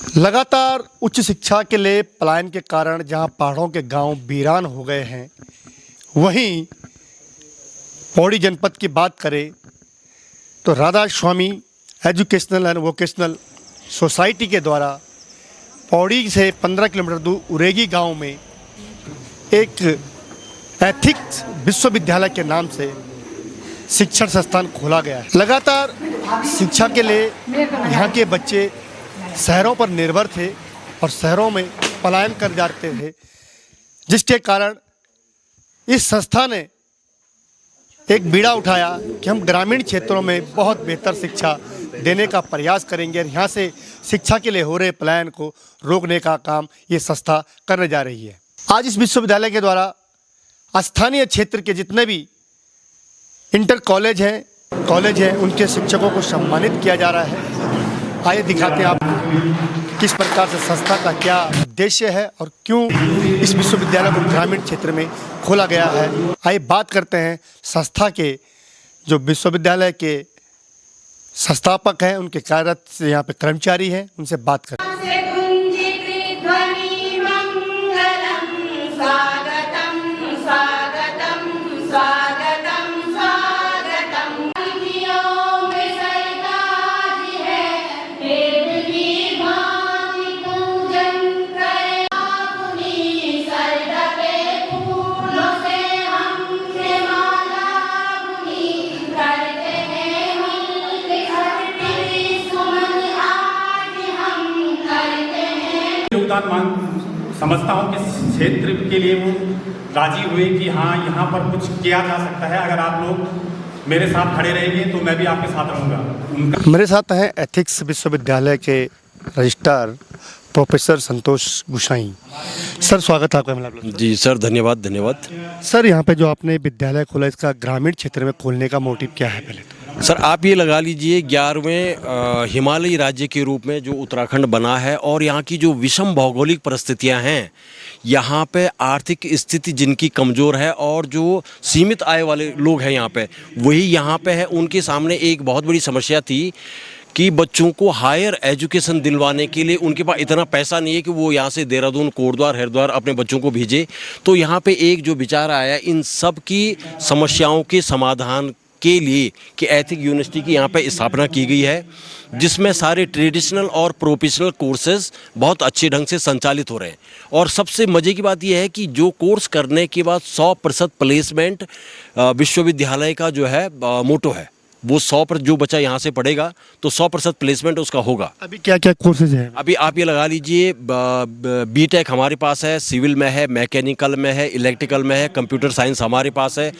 लगातार उच्च शिक्षा के लिए पलायन के कारण जहां पहाड़ों के गांव वीरान हो गए हैं, वहीं पौड़ी जनपद की बात करें तो राधा स्वामी एजुकेशनल एंड वोकेशनल सोसाइटी के द्वारा पौड़ी से 15 किलोमीटर दूर उरेगी गांव में एक एथिक्स विश्वविद्यालय के नाम से शिक्षण संस्थान खोला गया है। लगातार शिक्षा के लिए यहाँ के बच्चे शहरों पर निर्भर थे और शहरों में पलायन कर जाते थे, जिसके कारण इस संस्था ने एक बीड़ा उठाया कि हम ग्रामीण क्षेत्रों में बहुत बेहतर शिक्षा देने का प्रयास करेंगे और यहाँ से शिक्षा के लिए हो रहे पलायन को रोकने का काम ये संस्था करने जा रही है। आज इस विश्वविद्यालय के द्वारा स्थानीय क्षेत्र के जितने भी इंटर कॉलेज हैं उनके शिक्षकों को सम्मानित किया जा रहा है। आइए दिखाते हैं आपको किस प्रकार से संस्था का क्या उद्देश्य है और क्यों इस विश्वविद्यालय को ग्रामीण क्षेत्र में खोला गया है। आइए बात करते हैं संस्था के जो विश्वविद्यालय के संस्थापक हैं, उनके कार्यरत यहाँ पे कर्मचारी हैं, उनसे बात करते हैं। योगदान मांग समझता हूँ कि क्षेत्र के लिए वो राजी हुए कि हाँ यहाँ पर कुछ किया जा सकता है। अगर आप लोग मेरे साथ खड़े रहेंगे तो मैं भी आपके साथ रहूँगा। उनका मेरे साथ हैं एथिक्स विश्वविद्यालय के रजिस्ट्रार प्रोफेसर संतोष गुसाई। सर, स्वागत है आपका। जी सर, धन्यवाद। सर, यहाँ पे जो आपने विद्यालय खोला, इसका ग्रामीण क्षेत्र में खोलने का मोटिव क्या है? पहले सर आप ये लगा लीजिए 11वें हिमालयी राज्य के रूप में जो उत्तराखंड बना है और यहाँ की जो विषम भौगोलिक परिस्थितियाँ हैं, यहाँ पे आर्थिक स्थिति जिनकी कमज़ोर है और जो सीमित आय वाले लोग हैं यहाँ पे, वही यहाँ पे है। उनके सामने एक बहुत बड़ी समस्या थी कि बच्चों को हायर एजुकेशन दिलवाने के लिए उनके पास इतना पैसा नहीं है कि वो यहाँ से देहरादून, कोटद्वार, हरिद्वार अपने बच्चों को भेजे। तो यहाँ पे एक जो विचार आया इन सब की समस्याओं के समाधान के लिए कि एथिक यूनिवर्सिटी की यहाँ पे स्थापना की गई है, जिसमें सारे ट्रेडिशनल और प्रोफेशनल कोर्सेज बहुत अच्छे ढंग से संचालित हो रहे हैं। और सबसे मज़े की बात यह है कि जो कोर्स करने के बाद 100% प्लेसमेंट विश्वविद्यालय का जो है मोटो है, वो 100% जो बच्चा यहाँ से पढ़ेगा तो 100% प्लेसमेंट उसका होगा। अभी क्या क्या कोर्सेज हैं? अभी आप ये लगा लीजिए बीटेक हमारे पास है, सिविल में है, मैकेनिकल में है, इलेक्ट्रिकल में है, कंप्यूटर साइंस हमारे पास है।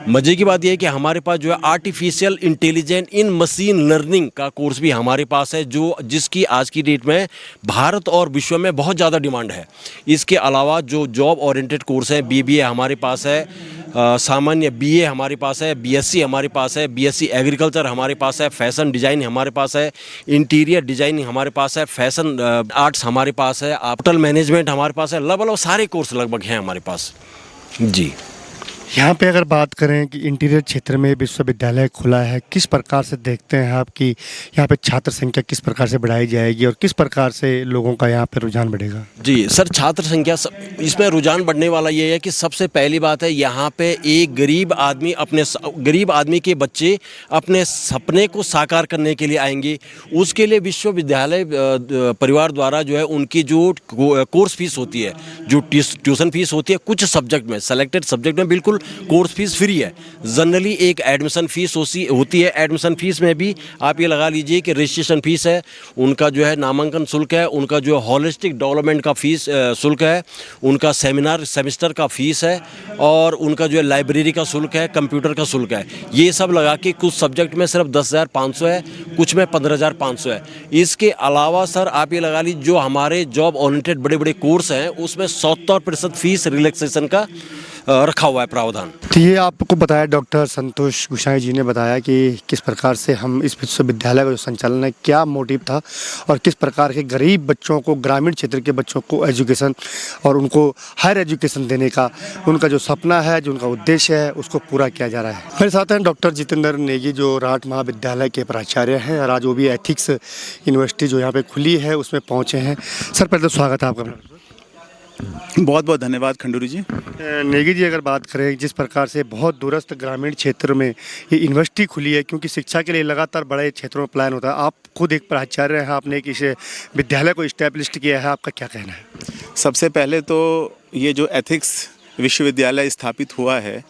मज़े की बात यह है कि हमारे पास जो है आर्टिफिशियल इंटेलिजेंस इन मशीन लर्निंग का कोर्स भी हमारे पास है, जिसकी आज की डेट में भारत और विश्व में बहुत ज़्यादा डिमांड है। इसके अलावा जो जॉब ओरिएंटेड कोर्स है, BBA हमारे पास है, सामान्य BA हमारे पास है, BSc हमारे पास है, BSc एग्रीकल्चर हमारे पास है, फैशन डिज़ाइन हमारे पास है, इंटीरियर डिज़ाइनिंग हमारे पास है, फैशन आर्ट्स हमारे पास है, होटल मैनेजमेंट हमारे पास है। लगभग सारे कोर्स लगभग हैं हमारे पास जी। यहाँ पे अगर बात करें कि इंटीरियर क्षेत्र में विश्वविद्यालय खुला है, किस प्रकार से देखते हैं आप कि यहाँ पे छात्र संख्या किस प्रकार से बढ़ाई जाएगी और किस प्रकार से लोगों का यहाँ पे रुझान बढ़ेगा? जी सर, छात्र संख्या इसमें रुझान बढ़ने वाला ये है कि सबसे पहली बात है यहाँ पे एक गरीब आदमी के बच्चे अपने सपने को साकार करने के लिए आएंगे। उसके लिए विश्वविद्यालय परिवार द्वारा जो है उनकी जो कोर्स फीस होती है, जो ट्यूशन फीस होती है, कुछ सब्जेक्ट में, सेलेक्टेड सब्जेक्ट में बिल्कुल कोर्स फीस फ्री है। जनरली एक एडमिशन फीस होती है। एडमिशन फीस में भी आप ये लगा लीजिए कि रजिस्ट्रेशन फीस है, उनका जो है नामांकन शुल्क है, उनका जो है होलिस्टिक डेवलपमेंट का फीस शुल्क है, उनका सेमेस्टर का फीस है और उनका जो है लाइब्रेरी का शुल्क है, कंप्यूटर का शुल्क है। ये सब लगा के कुछ सब्जेक्ट में सिर्फ 10,500 है, कुछ में 15,500 है। इसके अलावा सर आप ये लगा लीजिए जो हमारे जॉब ओरिएंटेड बड़े बड़े कोर्स हैं उसमें 70% फीस रिलैक्सेशन का रखा हुआ है प्रावधान। तो ये आपको बताया डॉक्टर संतोष गुसाई जी ने बताया कि किस प्रकार से हम इस विश्वविद्यालय का जो संचालन है, क्या मोटिव था और किस प्रकार के गरीब बच्चों को, ग्रामीण क्षेत्र के बच्चों को एजुकेशन और उनको हायर एजुकेशन देने का उनका जो सपना है, जो उनका उद्देश्य है, उसको पूरा किया जा रहा है। मेरे साथ हैं डॉक्टर जितेंद्र नेगी जो राठ महाविद्यालय के प्राचार्य हैं और आज वो भी एथिक्स यूनिवर्सिटी जो यहाँ पे खुली है उसमें पहुँचे हैं। सर पहले तो स्वागत है आपका। बहुत बहुत धन्यवाद खंडूरी जी। नेगी जी, अगर बात करें जिस प्रकार से बहुत दूरस्थ ग्रामीण क्षेत्र में ये यूनिवर्सिटी खुली है, क्योंकि शिक्षा के लिए लगातार बड़े क्षेत्रों में प्लान होता है, आप खुद एक प्राचार्य हैं, आपने एक इस विद्यालय को इस्टेब्लिश किया है, आपका क्या कहना है? सबसे पहले तो ये जो एथिक्स विश्वविद्यालय स्थापित हुआ है,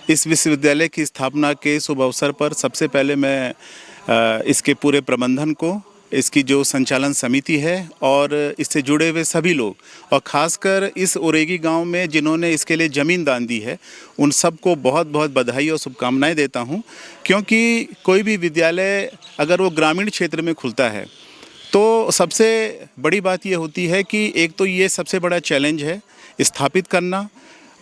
इस विश्वविद्यालय की स्थापना के शुभ अवसर पर सबसे पहले मैं इसके पूरे प्रबंधन को, इसकी जो संचालन समिति है और इससे जुड़े हुए सभी लोग, और ख़ासकर इस ओरेगी गांव में जिन्होंने इसके लिए ज़मीन दान दी है, उन सबको बहुत बहुत बधाई और शुभकामनाएं देता हूं। क्योंकि कोई भी विद्यालय अगर वो ग्रामीण क्षेत्र में खुलता है तो सबसे बड़ी बात ये होती है कि एक तो ये सबसे बड़ा चैलेंज है स्थापित करना,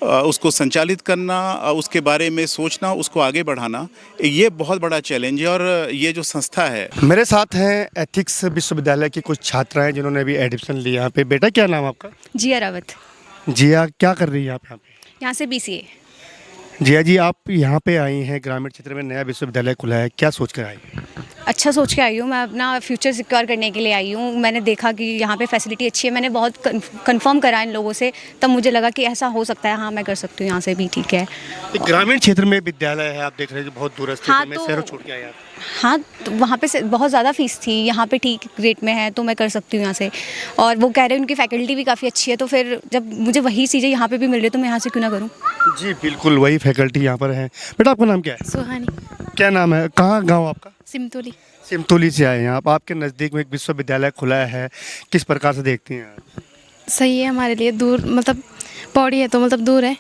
उसको संचालित करना, उसके बारे में सोचना, उसको आगे बढ़ाना, ये बहुत बड़ा चैलेंज है। और ये जो संस्था है, मेरे साथ हैं एथिक्स विश्वविद्यालय की कुछ छात्राएं जिन्होंने अभी एडमिशन लिया यहाँ पे। बेटा क्या नाम आपका? जिया रावत। जिया, क्या कर रही हैं आप यहाँ पे? यहाँ से BCA। जिया जी, आप यहाँ पे आई हैं, ग्रामीण क्षेत्र में नया विश्वविद्यालय खुला है, क्या सोच कर आई? अच्छा सोच के आई हूँ, मैं अपना फ्यूचर सिक्योर करने के लिए आई हूँ। मैंने देखा कि यहाँ पे फैसिलिटी अच्छी है, मैंने बहुत कंफर्म करा इन लोगों से, तब मुझे लगा कि ऐसा हो सकता है, हाँ मैं कर सकती हूँ यहाँ से भी, ठीक है। एक ग्रामीण क्षेत्र में विद्यालय है, आप देख रहे हैं जो बहुत दूरस्थ हाँ, में तो शहरों छोड़ के आए आप। हाँ, तो वहाँ पे बहुत ज़्यादा फीस थी, यहाँ पे ठीक रेट में है, तो मैं कर सकती हूँ यहाँ से। और वो कह रहे हैं उनकी फैकल्टी भी काफ़ी अच्छी है, तो फिर जब मुझे वही चीज़ें यहाँ पे भी मिल रही है तो मैं यहाँ से क्यों ना करूँ। जी बिल्कुल, वही फैकल्टी यहाँ पर है। बेटा आपका नाम क्या है? सुहानी। क्या नाम है, कहाँ गाँव आपका? सिमतोली। सिमतोली से आए हैं आप। आपके नज़दीक में एक विश्वविद्यालय खुला है, किस प्रकार से देखती हैं आप? सही है हमारे लिए, दूर मतलब पौड़ी है तो मतलब दूर है,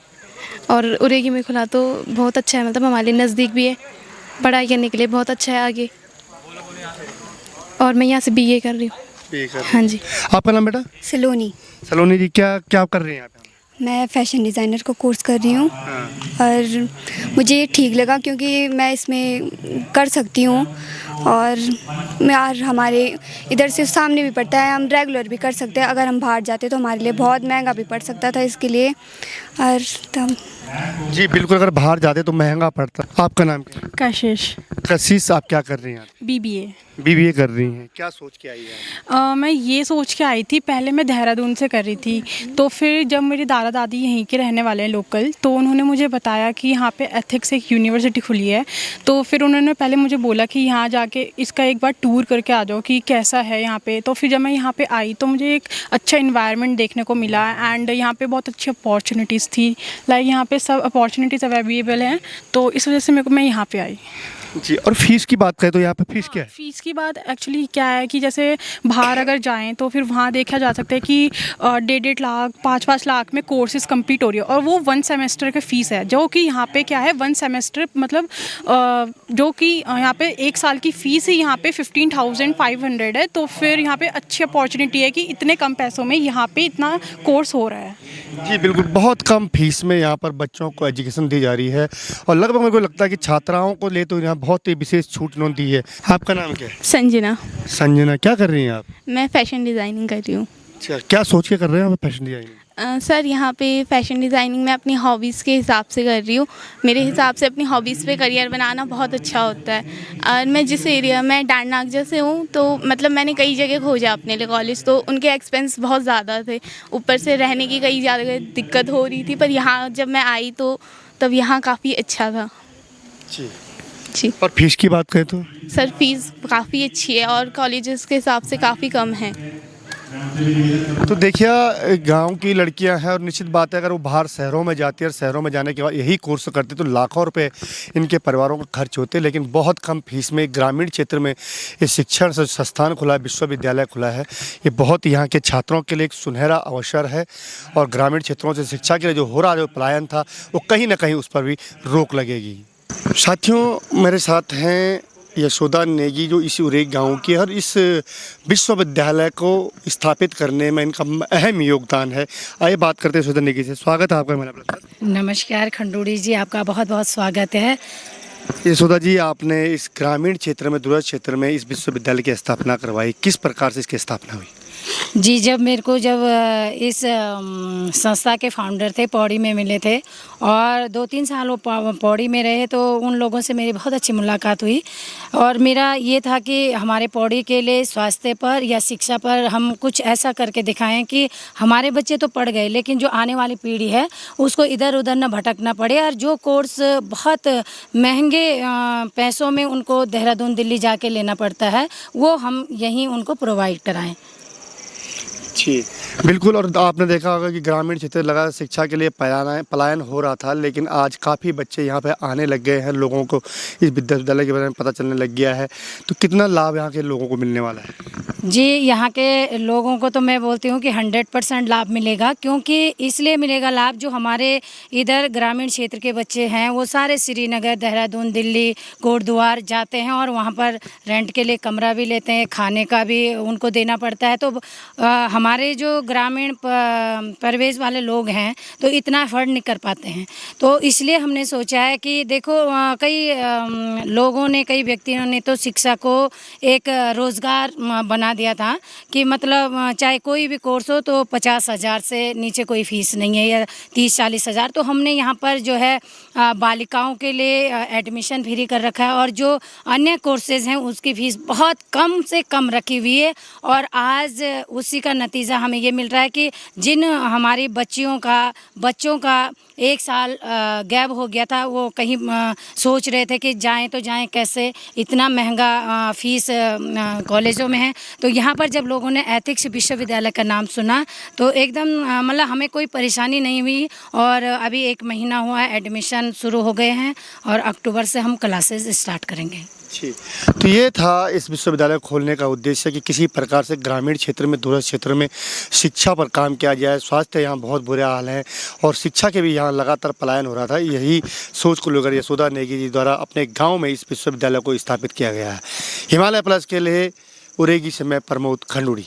और उरेगी में खुला तो बहुत अच्छा है, मतलब हमारे लिए नज़दीक भी है, पढ़ाई करने के लिए बहुत अच्छा है आगे। और मैं यहाँ से BA कर रही हूँ। हाँ जी। आपका नाम बेटा? सलोनी। सलोनी जी, क्या क्या कर रही हैं आप? मैं फैशन डिज़ाइनर का कोर्स कर रही हूँ और मुझे ये ठीक लगा क्योंकि मैं इसमें कर सकती हूँ, और मैं और हमारे इधर से सामने भी पड़ता है, हम रेगुलर भी कर सकते हैं। अगर हम बाहर जाते तो हमारे लिए बहुत महंगा भी पड़ सकता था इसके लिए, और तब जी बिल्कुल, अगर बाहर जाते तो महंगा पड़ता। आपका नाम क्या है? कशिश। कशिश, आप क्या कर रही हैं? BBA। BBA कर रही हैं, क्या सोच के आई हैं? मैं ये सोच के आई थी, पहले मैं देहरादून से कर रही थी, तो फिर जब मेरी दादा दादी यहीं के रहने वाले हैं लोकल, तो उन्होंने मुझे बताया कि यहाँ पे एथिक्स एक यूनिवर्सिटी खुली है, तो फिर उन्होंने पहले मुझे बोला कि यहाँ जाके इसका एक बार टूर करके आ जाओ कि कैसा है यहाँ पे। तो फिर जब मैं यहाँ पे आई तो मुझे एक अच्छा इन्वायरमेंट देखने को मिला, एंड यहाँ पे बहुत अच्छी अपॉर्चुनिटीज़ थी, लाइक यहाँ पे सब अपॉर्चुनिटीज़ अवेलेबल हैं, तो इस वजह से मैं यहाँ पे आई। जी, और फीस की बात करें तो यहाँ पे फीस क्या है? फीस की बात एक्चुअली क्या है कि जैसे बाहर अगर जाएं तो फिर वहाँ देखा जा सकता है कि 1.5 लाख 5 लाख में कोर्सेज कंप्लीट हो रही है, और वो 1 सेमेस्टर का फ़ीस है, जो कि यहाँ पे क्या है 1 सेमेस्टर मतलब जो कि यहाँ पे 1 साल की फ़ीस ही यहाँ पे 15,500 है। तो फिर यहाँ पे अच्छी अपॉर्चुनिटी है कि इतने कम पैसों में यहाँ पे इतना कोर्स हो रहा है। जी बिल्कुल, बहुत कम फीस में यहाँ पर बच्चों को एजुकेशन दी जा रही है, और लगभग मेरे को लगता है कि छात्राओं को ले तो यहाँ बहुत ही विशेष छूट इन्होंने दी है। आपका नाम क्या है? संजना। संजना, क्या कर रही हैं आप? मैं फ़ैशन डिज़ाइनिंग कर रही हूँ। अच्छा, क्या सोच के कर रहे हैं आप फैशन डिजाइनिंग? सर यहाँ पे फ़ैशन डिज़ाइनिंग मैं अपनी हॉबीज़ के हिसाब से कर रही हूँ। मेरे हिसाब से अपनी हॉबीज़ पे करियर बनाना बहुत अच्छा होता है। और मैं जिस एरिया में डांडनागजा से हूँ, तो मतलब मैंने कई जगह खोजा अपने लिए कॉलेज, तो उनके एक्सपेंस बहुत ज़्यादा थे, ऊपर से रहने की कई ज़्यादा दिक्कत हो रही थी, पर यहाँ जब मैं आई तो तब यहाँ काफ़ी अच्छा था। जी। और फीस की बात करें तो? सर फीस काफ़ी अच्छी है और कॉलेजेस के हिसाब से काफ़ी कम है। तो देखिए, गांव की लड़कियां हैं, और निश्चित बात है अगर वो बाहर शहरों में जाती है और शहरों में जाने के बाद यही कोर्स करती तो लाखों रुपए इनके परिवारों का खर्च होते, लेकिन बहुत कम फीस में ग्रामीण क्षेत्र में ये शिक्षण संस्थान खुला है, विश्वविद्यालय खुला है। ये बहुत यहाँ के छात्रों के लिए एक सुनहरा अवसर है, और ग्रामीण क्षेत्रों से शिक्षा के लिए जो हो रहा जो पलायन था वो कहीं ना कहीं उस पर भी रोक लगेगी। साथियों, मेरे साथ हैं यशोदा नेगी जो इसी उरेग गांव की है, और इस विश्वविद्यालय को स्थापित करने में इनका अहम योगदान है। आइए बात करते हैं यशोदा नेगी से। स्वागत है आपका हमारे पास। नमस्कार खंडूड़ी जी, आपका बहुत बहुत स्वागत है। यशोदा जी, आपने इस ग्रामीण क्षेत्र में, दूरस्थ क्षेत्र में इस विश्वविद्यालय की स्थापना करवाई, किस प्रकार से इसकी स्थापना हुई? जी, जब इस संस्था के फाउंडर थे, पौड़ी में मिले थे और 2-3 साल वो पौड़ी में रहे, तो उन लोगों से मेरी बहुत अच्छी मुलाकात हुई और मेरा ये था कि हमारे पौड़ी के लिए स्वास्थ्य पर या शिक्षा पर हम कुछ ऐसा करके दिखाएं कि हमारे बच्चे तो पढ़ गए, लेकिन जो आने वाली पीढ़ी है उसको इधर उधर न भटकना पड़े और जो कोर्स बहुत महंगे पैसों में उनको देहरादून, दिल्ली जाके लेना पड़ता है, वो हम यहीं उनको प्रोवाइड कराएं। जी बिल्कुल। और आपने देखा होगा कि ग्रामीण क्षेत्र लगा शिक्षा के लिए पलायन हो रहा था, लेकिन आज काफ़ी बच्चे यहाँ पे आने लग गए हैं, लोगों को इस विश्वविद्यालय के बारे में पता चलने लग गया है। तो कितना लाभ यहाँ के लोगों को मिलने वाला है? जी, यहाँ के लोगों को तो मैं बोलती हूँ कि 100% लाभ मिलेगा, क्योंकि इसलिए मिलेगा लाभ, जो हमारे इधर ग्रामीण क्षेत्र के बच्चे हैं वो सारे श्रीनगर, देहरादून, दिल्ली, कोटद्वार जाते हैं और वहाँ पर रेंट के लिए कमरा भी लेते हैं, खाने का भी उनको देना पड़ता है। तो हमारे जो ग्रामीण परिवेश वाले लोग हैं तो इतना अफोर्ड नहीं कर पाते हैं। तो इसलिए हमने सोचा है कि देखो, कई लोगों ने, कई व्यक्तियों ने तो शिक्षा को एक रोज़गार बना दिया था कि मतलब चाहे कोई भी कोर्स हो तो 50,000 से नीचे कोई फ़ीस नहीं है, या 30-40 हज़ार। तो हमने यहाँ पर जो है बालिकाओं के लिए एडमिशन फ्री कर रखा है और जो अन्य कोर्सेज़ हैं उसकी फ़ीस बहुत कम से कम रखी हुई है। और आज उसी का नतीजा हमें ये मिल रहा है कि जिन हमारी बच्चों का 1 साल गैप हो गया था, वो कहीं सोच रहे थे कि जाएं तो जाएं कैसे, इतना महंगा फ़ीस कॉलेजों में है। तो यहाँ पर जब लोगों ने एथिक्स विश्वविद्यालय का नाम सुना तो एकदम मतलब हमें कोई परेशानी नहीं हुई और अभी 1 महीना हुआ है, एडमिशन शुरू हो गए हैं और अक्टूबर से हम क्लासेस स्टार्ट करेंगे। जी, तो ये था इस विश्वविद्यालय खोलने का उद्देश्य कि किसी प्रकार से ग्रामीण क्षेत्र में, दूरस्थ क्षेत्र में शिक्षा पर काम किया जाए। स्वास्थ्य यहाँ बहुत बुरे हाल हैं और शिक्षा के भी यहाँ लगातार पलायन हो रहा था। यही सोच को लेकर यशोदा नेगी जी द्वारा अपने गांव में इस विश्वविद्यालय को स्थापित किया गया है। हिमालय प्लस के लिए उरेगी से मैं प्रमोद खंडूड़ी।